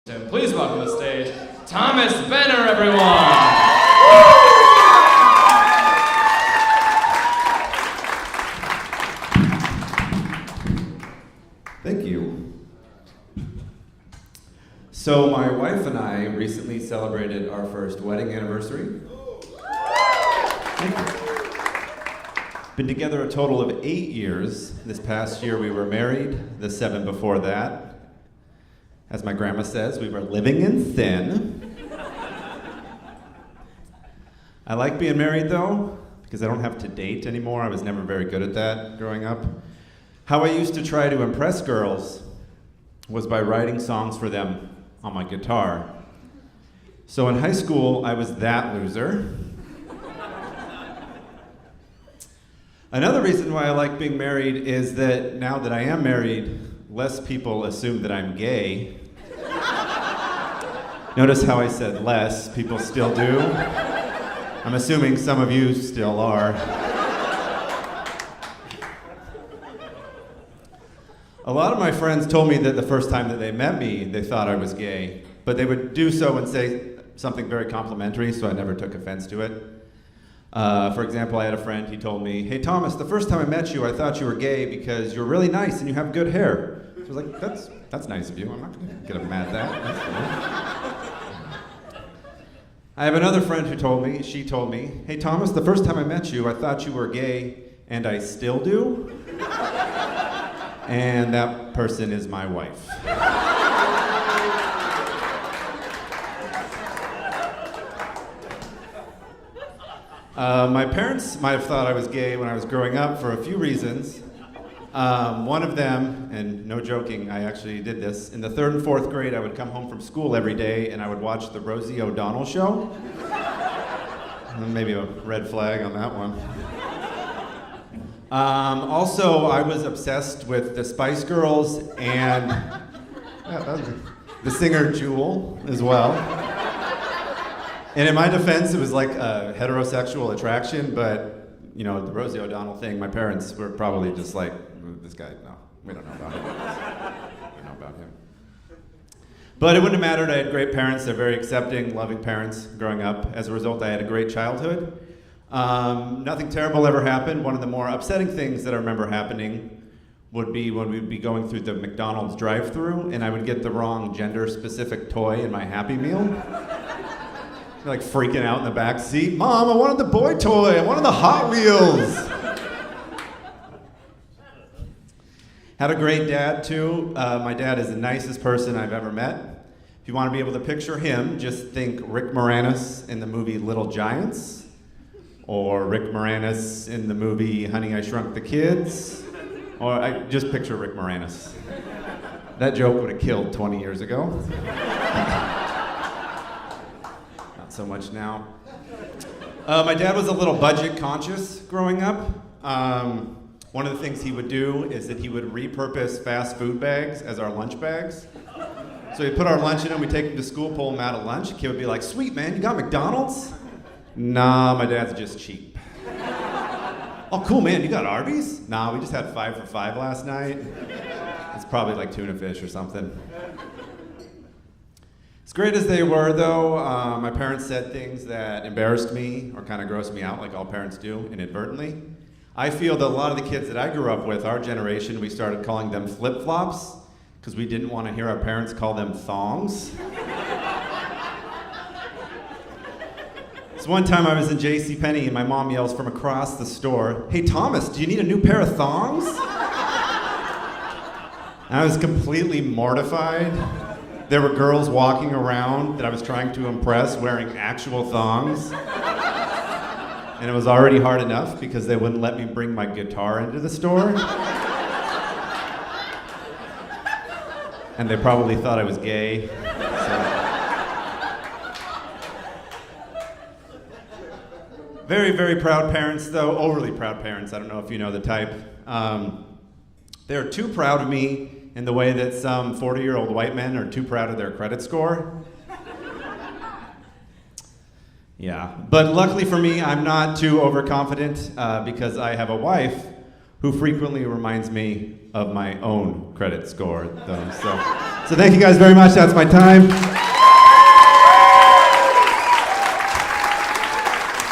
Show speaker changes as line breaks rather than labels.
And please welcome to the stage, Thomas Benner, everyone!
Thank you. So my wife and I recently celebrated our first wedding anniversary. Thank you. Been together a total of 8 years. This past year we were married, the 7 before that. As my grandma says, we were living in sin. I like being married though, because I don't have to date anymore. I was never very good at that growing up. How I used to try to impress girls was by writing songs for them on my guitar. So in high school, I was that loser. Another reason why I like being married is that now that I am married, less people assume that I'm gay. Notice how I said less, people still do. I'm assuming some of you still are. A lot of my friends told me that the first time that they met me, they thought I was gay, but they would do so and say something very complimentary, so I never took offense to it. For example, I had a friend, he told me, "Hey Thomas, the first time I met you, I thought you were gay because you're really nice and you have good hair." So I was like, that's nice of you. I'm not gonna get mad at that. That's cool. I have another friend who told me, "Hey Thomas, the first time I met you, I thought you were gay, and I still do." And that person is my wife. My parents might have thought I was gay when I was growing up for a few reasons. One of them, and no joking, I actually did this, in the 3rd and 4th grade I would come home from school every day and I would watch the Rosie O'Donnell show. Maybe a red flag on that one. Also, I was obsessed with the Spice Girls and the singer Jewel as well. And in my defense, it was like a heterosexual attraction, but you know, the Rosie O'Donnell thing, my parents were probably just like, "This guy, no, we don't know about him." We don't know about him. But it wouldn't have mattered. I had great parents. They're very accepting, loving parents growing up. As a result, I had a great childhood. Nothing terrible ever happened. One of the more upsetting things that I remember happening would be when we'd be going through the McDonald's drive-thru and I would get the wrong gender-specific toy in my Happy Meal. Like freaking out in the back seat. "Mom, I wanted the boy toy. I wanted the Hot Wheels." Had a great dad too. My dad is the nicest person I've ever met. If you want to be able to picture him, just think Rick Moranis in the movie Little Giants, or Rick Moranis in the movie Honey, I Shrunk the Kids, or I just picture Rick Moranis. That joke would have killed 20 years ago. Not so much now. My dad was a little budget conscious growing up. One of the things he would do is that he would repurpose fast food bags as our lunch bags. So he'd put our lunch in them, we'd take them to school, pull them out at lunch. The kid would be like, "Sweet man, you got McDonald's?" "Nah, my dad's just cheap." "Oh cool man, you got Arby's?" "Nah, we just had 5 for $5 last night." It's probably like tuna fish or something. As great as they were though, my parents said things that embarrassed me or kind of grossed me out like all parents do inadvertently. I feel that a lot of the kids that I grew up with, our generation, we started calling them flip-flops because we didn't want to hear our parents call them thongs. So one time I was in JCPenney and my mom yells from across the store, "Hey Thomas, do you need a new pair of thongs?" And I was completely mortified. There were girls walking around that I was trying to impress wearing actual thongs. And it was already hard enough because they wouldn't let me bring my guitar into the store. And they probably thought I was gay. So. Very, very proud parents though, overly proud parents. I don't know if you know the type. They're too proud of me in the way that some 40-year-old white men are too proud of their credit score. Yeah, but luckily for me, I'm not too overconfident because I have a wife who frequently reminds me of my own credit score, though. So thank you guys very much. That's my time.